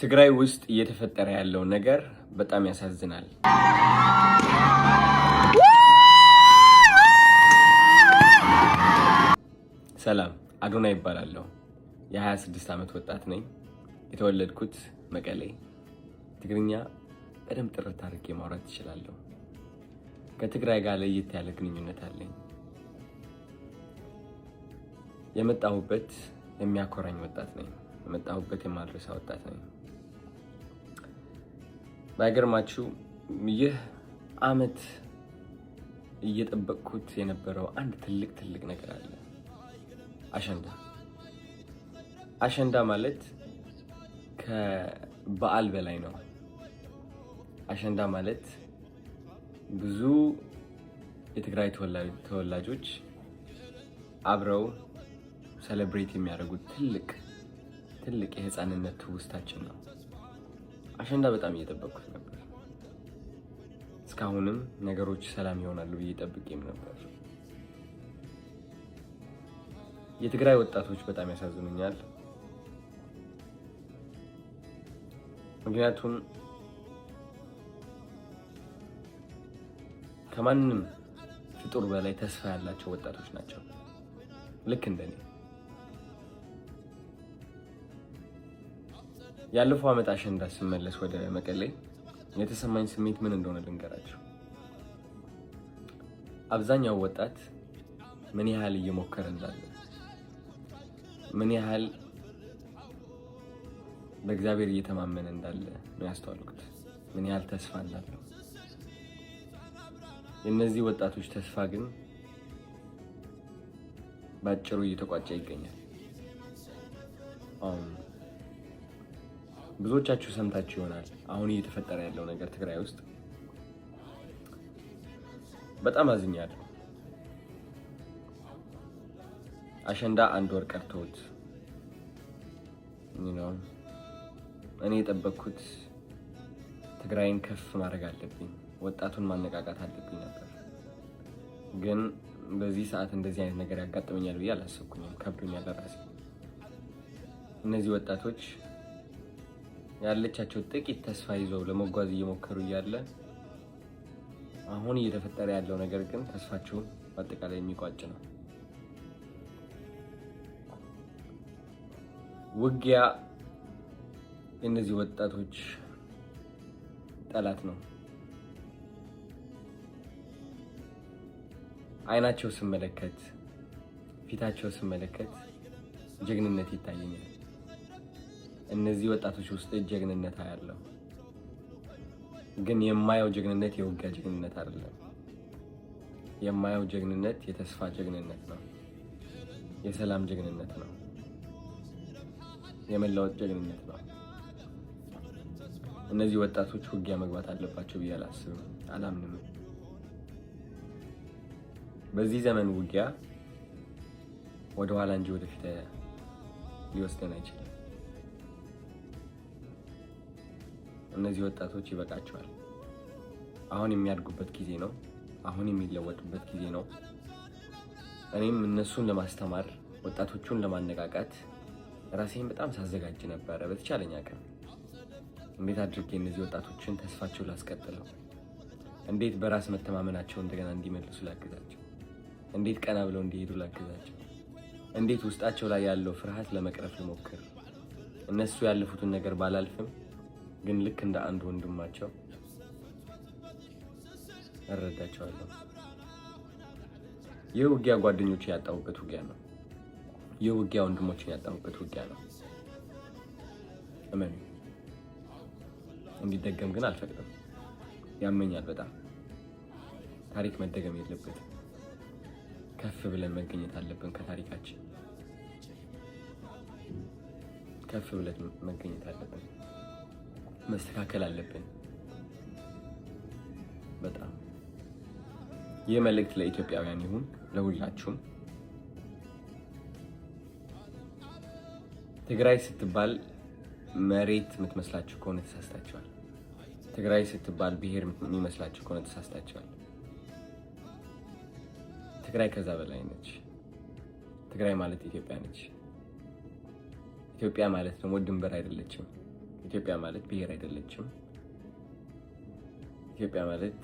ትግራይ ውስጥ እየተፈጠረ ያለው ነገር በጣም ያሳዝናል። ሰላም፣ አዶናይ ይባላለሁ። የ26 ዓመት ወጣት ነኝ። የተወለድኩት መቀሌ። ትግርኛ በደንብ ጥርት አድርጌ ማውራት እችላለሁ። ከትግራይ ጋር ለየት ያለ ግንኙነት አለኝ። የመጣሁበት የሚያኮራኝ ወጣት ነኝ። የመጣሁበት የማድረሳ ወጣት ነኝ። ባይገርማችሁ ይህ ዓመት እየጠበቅኩት የነበረው አንድ ትልቅ ነገር አለ። አሸንዳ ማለት ከበዓል በላይ ነው። አሸንዳ ማለት ብዙ የትግራይ ተወላጆች አብረው ሴሌብሬት የሚያደርጉት ትልቅ የህፃንነት ትውስታችን ነው። አሸንዳ በጣም እየጠበቅኩት ነበር። እስካሁንም ነገሮች ሰላም ይሆናሉ ብዬ ጠብቄም ነበር። የትግራይ ወጣቶች በጣም ያሳዝኑኛል። ምክንያቱም ከማንም ፍጡር በላይ ተስፋ ያላቸው ወጣቶች ናቸው። ልክ እንደኔ። ያለፈው ዓመት አሸንዳ ስመለስ ወደ መቀሌ የተሰማኝ ስሜት ምን እንደሆነ ልንገራችሁ። አብዛኛው ወጣት ምን ያህል እየሞከረ እንዳለ፣ ምን ያህል በእግዚአብሔር እየተማመነ እንዳለ ነው ያስተዋልኩት። ምን ያህል ተስፋ እንዳለው። የእነዚህ ወጣቶች ተስፋ ግን ባጭሩ እየተቋጨ ይገኛል። ብዙዎቻችሁ ሰምታችሁ ይሆናል አሁን እየተፈጠረ ያለው ነገር ትግራይ ውስጥ። በጣም አዝኛለሁ። አሸንዳ አንድ ወር ቀርቶት እኔ የጠበቅኩት ትግራይን ከፍ ማድረግ አለብኝ፣ ወጣቱን ማነቃቃት አለብኝ ነበር። ግን በዚህ ሰዓት እንደዚህ አይነት ነገር ያጋጥመኛል ብዬ አላሰብኩኝም። ከብዶኛል ለራሴ። እነዚህ ወጣቶች ያለቻቸው ጥቂት ተስፋ ይዘው ለመጓዝ እየሞከሩ እያለ አሁን እየተፈጠረ ያለው ነገር ግን ተስፋቸውን በአጠቃላይ የሚቋጭ ነው። ውጊያ የእነዚህ ወጣቶች ጠላት ነው። አይናቸው ስመለከት፣ ፊታቸው ስመለከት ጀግንነት ይታየኛል። እነዚህ ወጣቶች ውስጥ ጀግንነት አያለው። ግን የማየው ጀግንነት የውጊያ ጀግንነት አይደለም። የማየው ጀግንነት የተስፋ ጀግንነት ነው። የሰላም ጀግንነት ነው። የመለወጥ ጀግንነት ነው። እነዚህ ወጣቶች ውጊያ መግባት አለባቸው ብዬ አላስብም፣ አላምንም። በዚህ ዘመን ውጊያ ወደ ኋላ እንጂ ወደፊት ሊወስደን አይችልም። እነዚህ ወጣቶች ይበቃቸዋል። አሁን የሚያድጉበት ጊዜ ነው። አሁን የሚለወጡበት ጊዜ ነው። እኔም እነሱን ለማስተማር፣ ወጣቶቹን ለማነቃቃት ራሴን በጣም ሳዘጋጅ ነበረ። በተቻለኝ አቅም እንዴት አድርጌ እነዚህ ወጣቶችን ተስፋቸው ላስቀጥለው፣ እንዴት በራስ መተማመናቸው እንደገና እንዲመልሱ ላግዛቸው፣ እንዴት ቀና ብለው እንዲሄዱ ላግዛቸው፣ እንዴት ውስጣቸው ላይ ያለው ፍርሃት ለመቅረፍ ልሞክር። እነሱ ያለፉትን ነገር ባላልፍም ግን ልክ እንደ አንድ ወንድማቸው እረዳቸዋለሁ። ይህ ውጊያ ጓደኞች ያጣሁበት ውጊያ ነው። ይህ ውጊያ ወንድሞችን ያጣሁበት ውጊያ ነው። እመኑ። እንዲደገም ግን አልፈቅድም። ያመኛል በጣም። ታሪክ መደገም የለበትም። ከፍ ብለን መገኘት አለብን። ከታሪካችን ከፍ ብለን መገኘት አለብን። መስተካከል አለብን። በጣም ይህ መልእክት ለኢትዮጵያውያን ይሁን፣ ለሁላችሁም። ትግራይ ስትባል መሬት የምትመስላችሁ ከሆነ ተሳስታችኋል። ትግራይ ስትባል ብሔር የሚመስላችሁ ከሆነ ተሳስታችኋል። ትግራይ ከዛ በላይ ነች። ትግራይ ማለት ኢትዮጵያ ነች። ኢትዮጵያ ማለት ደግሞ ድንበር አይደለችም። ኢትዮጵያ ማለት ብሔር አይደለችም። ኢትዮጵያ ማለት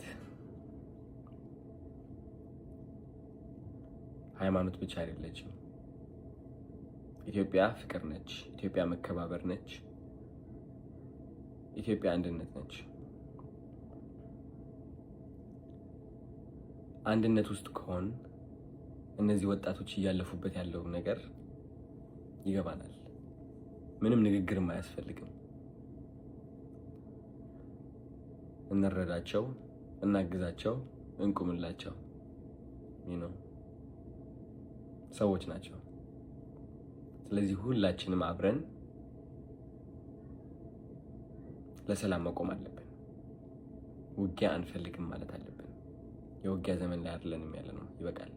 ሃይማኖት ብቻ አይደለችም። ኢትዮጵያ ፍቅር ነች። ኢትዮጵያ መከባበር ነች። ኢትዮጵያ አንድነት ነች። አንድነት ውስጥ ከሆን እነዚህ ወጣቶች እያለፉበት ያለው ነገር ይገባናል። ምንም ንግግርም አያስፈልግም። እንረዳቸው፣ እናግዛቸው፣ እንቁምላቸው። ሰዎች ናቸው። ስለዚህ ሁላችንም አብረን ለሰላም መቆም አለብን። ውጊያ አንፈልግም ማለት አለብን። የውጊያ ዘመን ላይ አይደለንም ያለነው። ይበቃል።